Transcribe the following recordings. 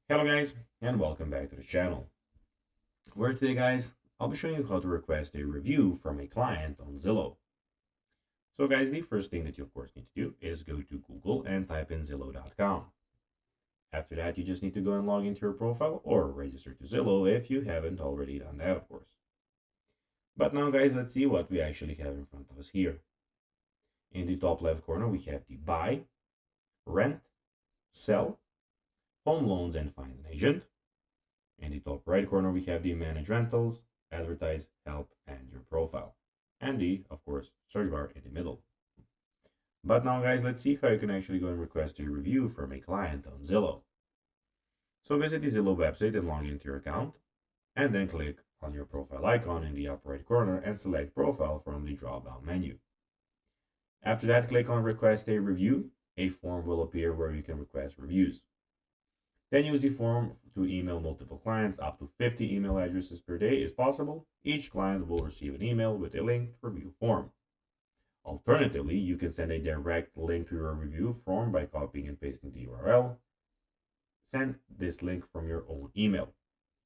Hello guys, and welcome back to the channel. Where today guys, I'll be showing you how to request a review from a client on Zillow. So guys, the first thing that you of course need to do is go to Google and type in Zillow.com. After that, you just need to go and log into your profile or register to Zillow if you haven't already done that, of course. But now guys, let's see what we actually have in front of us here. In the top left corner, we have the buy, rent, sell, home loans, and find an agent. In the top right corner, we have the manage rentals, advertise, help, and your profile. And the, of course, search bar in the middle. But now guys, let's see how you can actually go and request a review from a client on Zillow. So visit the Zillow website and log into your account, and then click on your profile icon in the upper right corner and select profile from the drop-down menu. After that, click on request a review. A form will appear where you can request reviews. Then use the form to email multiple clients. Up to 50 email addresses per day is possible. Each client will receive an email with a linked review form. Alternatively, you can send a direct link to your review form by copying and pasting the URL. Send this link from your own email.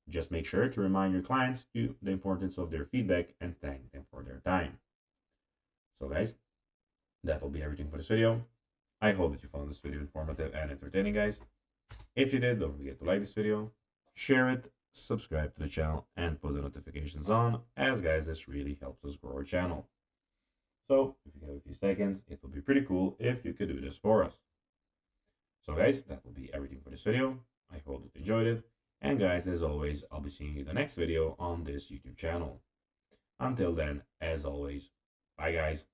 Just make sure to remind your clients to the importance of their feedback and thank them for their time. So guys, that will be everything for this video. I hope that you found this video informative and entertaining, guys. If you did, don't forget to like this video, share it, subscribe to the channel, and put the notifications on, as guys, this really helps us grow our channel. So, if you have a few seconds, it would be pretty cool if you could do this for us. So guys, that will be everything for this video. I hope that you enjoyed it. And guys, as always, I'll be seeing you in the next video on this YouTube channel. Until then, as always, bye guys.